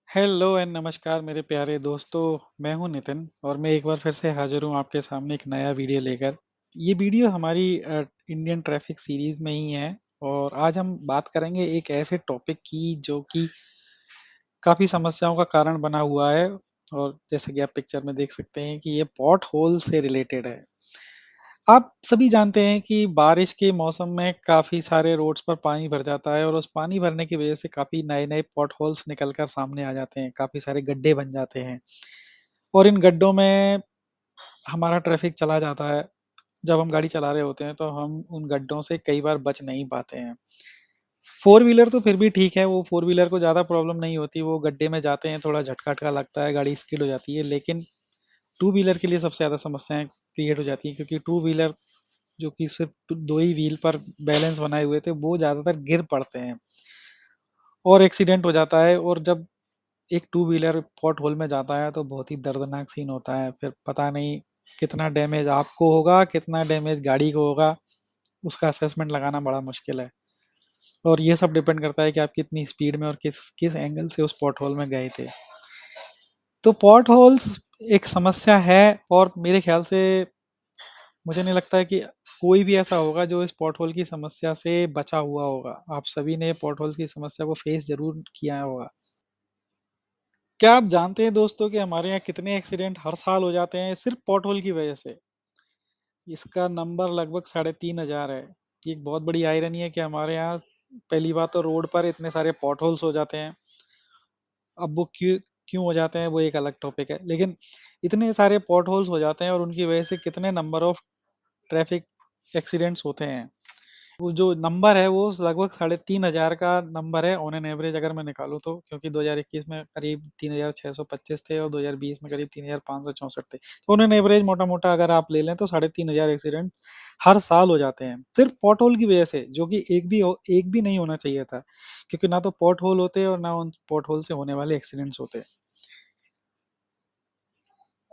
Hello and नमस्कार मेरे प्यारे दोस्तों। मैं हूं नितिन और मैं एक बार फिर से हाजिर हूं आपके सामने एक नया वीडियो लेकर। ये वीडियो हमारी इंडियन ट्रैफिक सीरीज में ही है। और आज हम बात करेंगे एक ऐसे टॉपिक की जो कि काफी समस्याओं का कारण बना हुआ है। और जैसे कि आप पिक्चर में देख सकते हैं कि ये पॉट होल से रिलेटेड है। आप सभी जानते हैं कि बारिश के मौसम में काफी सारे रोड्स पर पानी भर जाता है और उस पानी भरने की वजह से काफी नए नए पॉट होल्स निकल कर सामने आ जाते हैं, काफी सारे गड्ढे बन जाते हैं। और इन गड्ढों में हमारा ट्रैफिक चला जाता है। जब हम गाड़ी चला रहे होते हैं तो हम उन गड्ढों से कई बार बच नहीं पाते हैं। फोर व्हीलर तो फिर भी ठीक है, वो फोर व्हीलर को ज्यादा प्रॉब्लम नहीं होती, वो गड्ढे में जाते हैं थोड़ा झटका झटका लगता है, गाड़ी स्किड हो जाती है। लेकिन टू व्हीलर के लिए सबसे ज्यादा समस्याएं क्रिएट हो जाती है, क्योंकि टू व्हीलर जो कि सिर्फ दो ही व्हील पर बैलेंस बनाए हुए थे वो ज्यादातर गिर पड़ते हैं और एक्सीडेंट हो जाता है। और जब एक टू व्हीलर पॉट होल में जाता है तो बहुत ही दर्दनाक सीन होता है। फिर पता नहीं कितना डैमेज आपको होगा, कितना डैमेज गाड़ी को होगा, उसका असेसमेंट लगाना बड़ा मुश्किल है। और ये सब डिपेंड करता है कि आप कितनी स्पीड में और किस किस एंगल से उस पॉट होल में गए थे। तो पॉट होल्स एक समस्या है। और मेरे ख्याल से मुझे नहीं लगता है कि कोई भी ऐसा होगा जो इस पॉटहोल की समस्या से बचा हुआ होगा। आप सभी ने पॉटहोल की समस्या को फेस जरूर किया होगा। क्या आप जानते हैं दोस्तों कि हमारे यहाँ कितने एक्सीडेंट हर साल हो जाते हैं सिर्फ पॉटहोल की वजह से? इसका नंबर लगभग 3,500 है। ये एक बहुत बड़ी आयरनी है कि हमारे यहाँ पहली बात तो रोड पर इतने सारे पॉटहोल्स हो जाते हैं। अब वो क्यों क्यों हो जाते हैं वो एक अलग टॉपिक है, लेकिन इतने सारे पॉटहोल्स हो जाते हैं और उनकी वजह से कितने नंबर ऑफ ट्रैफिक एक्सीडेंट्स होते हैं। वो जो नंबर है वो लगभग 3,500 का नंबर है ऑन एन एवरेज, अगर मैं निकालूं तो, क्योंकि 2021 में करीब 3,625 थे और 2020 में करीब 3,564 थे। तो ऑन एन एवरेज मोटा मोटा अगर आप ले लें तो 3,500 एक्सीडेंट हर साल हो जाते हैं सिर्फ पॉट होल की वजह से, जो कि एक भी नहीं होना चाहिए था, क्योंकि ना तो पॉट होल होते और ना उन पॉट होल से होने वाले एक्सीडेंट्स होते।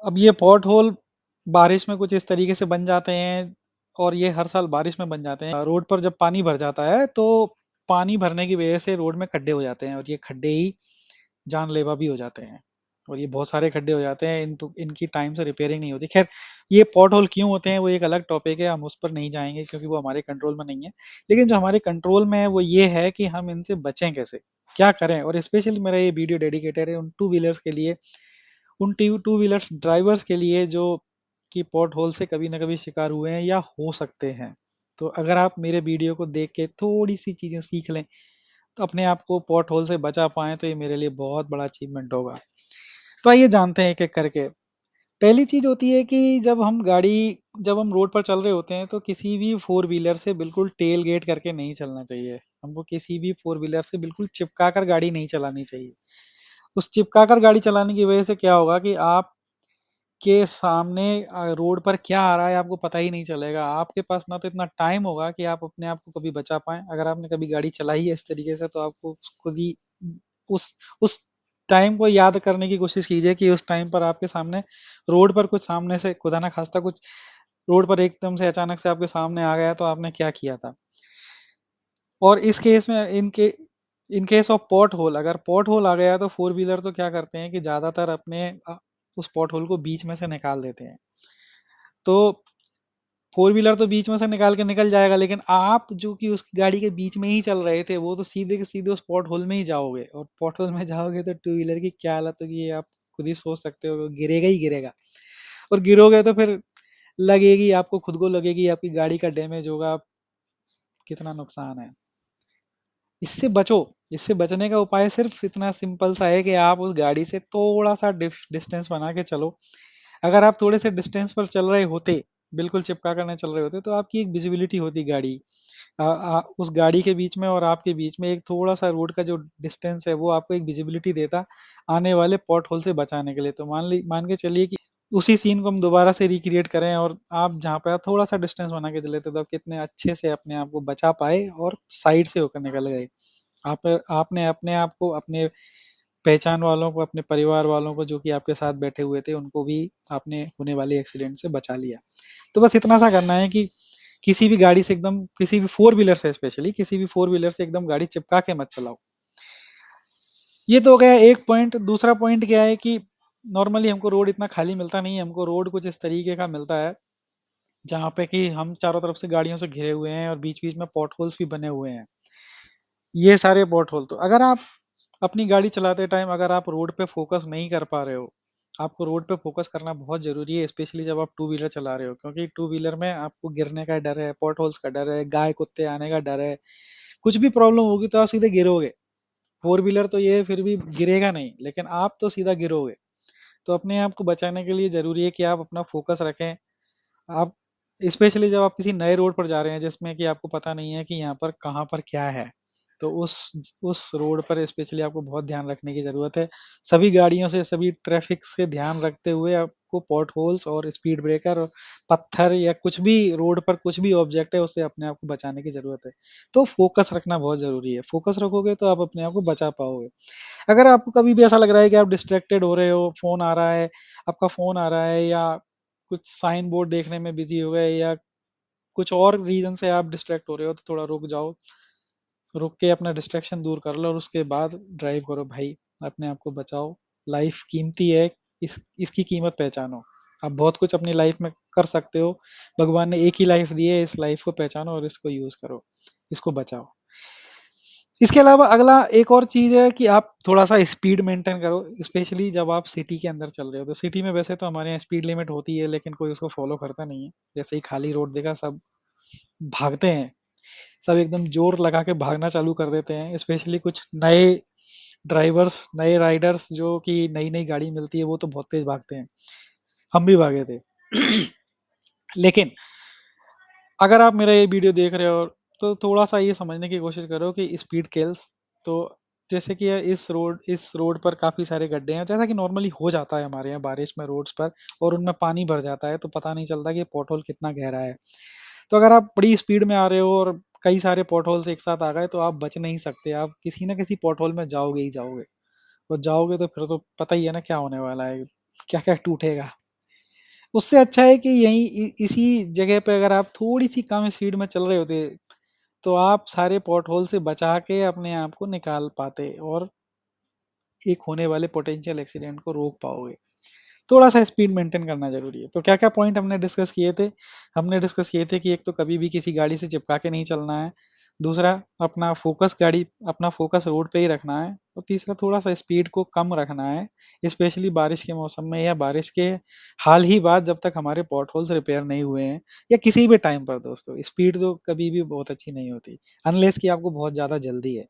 अब ये पॉट होल बारिश में कुछ इस तरीके से बन जाते हैं और ये हर साल बारिश में बन जाते हैं। रोड पर जब पानी भर जाता है तो पानी भरने की वजह से रोड में खड्डे हो जाते हैं और ये खड्डे ही जानलेवा भी हो जाते हैं। और ये बहुत सारे खड्डे हो जाते हैं, इनकी टाइम से रिपेयरिंग नहीं होती। खैर, ये पॉट होल क्यों होते हैं वो एक अलग टॉपिक है, हम उस पर नहीं जाएंगे क्योंकि वो हमारे कंट्रोल में नहीं है। लेकिन जो हमारे कंट्रोल में है वो ये है कि हम इनसे बचें कैसे, क्या करें। और स्पेशली मेरा ये वीडियो डेडिकेटेड है उन टू व्हीलर्स के लिए, उन टू व्हीलर ड्राइवर्स के लिए जो कि पॉट होल से कभी ना कभी शिकार हुए हैं या हो सकते हैं। तो अगर आप मेरे वीडियो को देख के थोड़ी सी चीजें सीख लें तो अपने आप को पॉट होल से बचा पाएं तो ये मेरे लिए बहुत बड़ा अचीवमेंट होगा। तो आइए जानते हैं एक एक करके। पहली चीज होती है कि जब हम रोड पर चल रहे होते हैं तो किसी भी फोर व्हीलर से बिल्कुल टेल गेट करके नहीं चलना चाहिए। हमको किसी भी फोर व्हीलर से बिल्कुल चिपका कर गाड़ी नहीं चलानी चाहिए। उस चिपका कर गाड़ी चलाने की वजह से क्या होगा कि आप के सामने रोड पर क्या आ रहा है आपको पता ही नहीं चलेगा। आपके पास ना तो इतना टाइम होगा कि आप अपने आप को कभी बचा पाएं। अगर आपने कभी गाड़ी चलाई है इस तरीके से तो आपको खुद ही उस उस टाइम को याद करने की कोशिश कीजिए कि उस टाइम पर आपके सामने रोड पर कुछ सामने से खुदा ना खास्ता कुछ रोड पर एकदम से अचानक से आपके सामने आ गया तो आपने क्या किया था। और इस केस में in case of pothole, अगर पॉट होल आ गया तो फोर व्हीलर तो क्या करते हैं कि ज्यादातर अपने उस पॉट होल को बीच में से निकाल देते हैं। तो फोर व्हीलर तो बीच में से निकाल के निकल जाएगा, लेकिन आप जो कि उस गाड़ी के बीच में ही चल रहे थे वो तो सीधे के सीधे उस पॉट होल में ही जाओगे। और पॉट होल में जाओगे तो टू व्हीलर की क्या हालत होगी ये आप खुद ही सोच सकते हो, गिरेगा ही गिरेगा। और गिरोगे तो फिर लगेगी आपको, खुद को लगेगी, आपकी गाड़ी का डैमेज होगा, कितना नुकसान है। इससे बचो। इससे बचने का उपाय सिर्फ इतना सिंपल सा है कि आप उस गाड़ी से थोड़ा सा डिस्टेंस बना के चलो। अगर आप थोड़े से डिस्टेंस पर चल रहे होते, बिल्कुल चिपका कर नहीं चल रहे होते, तो आपकी एक विजिबिलिटी होती गाड़ी उस गाड़ी के बीच में और आपके बीच में एक थोड़ा सा रोड का जो डिस्टेंस है वो आपको एक विजिबिलिटी देता आने वाले पॉट होल से बचाने के लिए। तो मान के चलिए कि उसी सीन को हम दोबारा से रिक्रिएट करें और आप जहाँ पे आप थोड़ा सा डिस्टेंस बना के चले थे तो आप कितने अच्छे से अपने आप को बचा पाए और साइड से होकर निकल गए। आप आपने अपने आप को, अपने पहचान वालों को, अपने परिवार वालों को जो कि आपके साथ बैठे हुए थे उनको भी आपने होने वाले एक्सीडेंट से बचा लिया। तो बस इतना सा करना है कि किसी भी गाड़ी से एकदम, किसी भी फोर व्हीलर से, स्पेशली किसी भी फोर व्हीलर से एकदम गाड़ी चिपका के मत चलाओ। ये तो हो गया एक पॉइंट। दूसरा पॉइंट क्या है कि नॉर्मली हमको रोड इतना खाली मिलता नहीं है, हमको रोड कुछ इस तरीके का मिलता है जहाँ पे कि हम चारों तरफ से गाड़ियों से घिरे हुए हैं और बीच बीच में पॉट होल्स भी बने हुए हैं। ये सारे पॉट होल, तो अगर आप अपनी गाड़ी चलाते टाइम अगर आप रोड पे फोकस नहीं कर पा रहे हो, आपको रोड पे फोकस करना बहुत जरूरी है, स्पेशली जब आप टू व्हीलर चला रहे हो, क्योंकि टू व्हीलर में आपको गिरने का डर है, पॉट होल्स का डर है, गाय कुत्ते आने का डर है, कुछ भी प्रॉब्लम होगी तो आप सीधे गिरोगे। फोर व्हीलर तो ये फिर भी गिरेगा नहीं, लेकिन आप तो सीधा गिरोगे। तो अपने आप को बचाने के लिए जरूरी है कि आप अपना फोकस रखें। आप स्पेशली जब आप किसी नए रोड पर जा रहे हैं जिसमें कि आपको पता नहीं है कि यहाँ पर कहाँ पर क्या है, तो उस रोड पर स्पेशली आपको बहुत ध्यान रखने की ज़रूरत है। सभी गाड़ियों से, सभी ट्रैफिक से ध्यान रखते हुए आपको पॉट होल्स और स्पीड ब्रेकर और पत्थर या कुछ भी रोड पर कुछ भी ऑब्जेक्ट है उससे अपने आप को बचाने की ज़रूरत है। तो फोकस रखना बहुत ज़रूरी है, फोकस रखोगे तो आप अपने आप को बचा पाओगे। अगर आपको कभी भी ऐसा लग रहा है कि आप डिस्ट्रैक्टेड हो रहे हो, फ़ोन आ रहा है, आपका फ़ोन आ रहा है, या कुछ साइन बोर्ड देखने में बिजी हो गए, या कुछ और रीजन से आप डिस्ट्रैक्ट हो रहे हो, तो थोड़ा रुक जाओ, रुक के अपना डिस्ट्रैक्शन दूर कर लो और उसके बाद ड्राइव करो भाई। अपने आप को बचाओ, लाइफ कीमती है, इसकी कीमत पहचानो। आप बहुत कुछ अपनी लाइफ में कर सकते हो, भगवान ने एक ही लाइफ दी है, इस लाइफ को पहचानो और इसको यूज करो, इसको बचाओ। इसके अलावा अगला एक और चीज़ है कि आप थोड़ा सा स्पीड मेंटेन करो, स्पेशली जब आप सिटी के अंदर चल रहे हो। तो सिटी में वैसे तो हमारे यहाँ स्पीड लिमिट होती है, लेकिन कोई उसको फॉलो करता नहीं है। जैसे ही खाली रोड देखा सब भागते हैं, सब एकदम जोर लगा के भागना चालू कर देते हैं, स्पेशली कुछ नए ड्राइवर्स, नए राइडर्स जो कि नई नई गाड़ी मिलती है वो तो बहुत तेज भागते हैं, हम भी भागे थे। लेकिन अगर आप मेरा ये वीडियो देख रहे हो तो थोड़ा सा ये समझने की कोशिश करो कि स्पीड किल्स। तो जैसे कि इस रोड पर काफ़ी सारे गड्ढे हैं, जैसा कि नॉर्मली हो जाता है हमारे यहाँ बारिश में रोड्स पर, और उनमें पानी भर जाता है तो पता नहीं चलता कि पोर्ट होल कितना गहरा है। तो अगर आप बड़ी स्पीड में आ रहे हो और कई सारे पोर्ट होल्स एक साथ आ गए तो आप बच नहीं सकते, आप किसी ना किसी पोर्ट होल में जाओगे ही जाओगे। और जाओगे तो फिर तो पता ही है ना क्या होने वाला है, क्या क्या टूटेगा। उससे अच्छा है कि यहीं इसी जगह पे अगर आप थोड़ी सी कम स्पीड में चल रहे होते तो आप सारे पॉट होल से बचा के अपने आप को निकाल पाते और एक होने वाले पोटेंशियल एक्सीडेंट को रोक पाओगे। थोड़ा सा स्पीड मेंटेन करना जरूरी है। तो क्या क्या पॉइंट हमने डिस्कस किए थे? हमने डिस्कस किए थे कि एक तो कभी भी किसी गाड़ी से चिपका के नहीं चलना है। दूसरा, अपना फोकस रोड पे ही रखना है। और तीसरा, थोड़ा सा स्पीड को कम रखना है, स्पेशली बारिश के मौसम में या बारिश के हाल ही बाद जब तक हमारे पॉट होल्स रिपेयर नहीं हुए हैं, या किसी भी टाइम पर। दोस्तों, स्पीड तो कभी भी बहुत अच्छी नहीं होती अनलेस कि आपको बहुत ज़्यादा जल्दी है।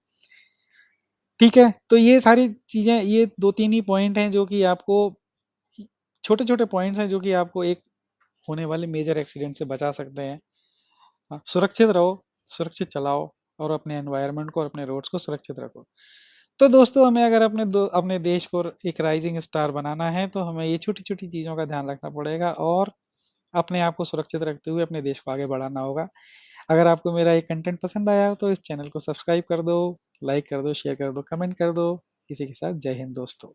ठीक है, तो ये सारी चीज़ें, ये दो तीन ही पॉइंट हैं जो कि आपको, छोटे छोटे पॉइंट्स हैं जो कि आपको एक होने वाले मेजर एक्सीडेंट से बचा सकते हैं। हाँ, सुरक्षित रहो, सुरक्षित चलाओ, और अपने एनवायरनमेंट को और अपने रोड्स को सुरक्षित रखो। तो दोस्तों, हमें अगर अपने देश को एक राइजिंग स्टार बनाना है तो हमें ये छोटी छोटी चीज़ों का ध्यान रखना पड़ेगा और अपने आप को सुरक्षित रखते हुए अपने देश को आगे बढ़ाना होगा। अगर आपको मेरा ये कंटेंट पसंद आया हो तो इस चैनल को सब्सक्राइब कर दो, लाइक कर दो, शेयर कर दो, कमेंट कर दो। किसी के साथ जय हिंद दोस्तों।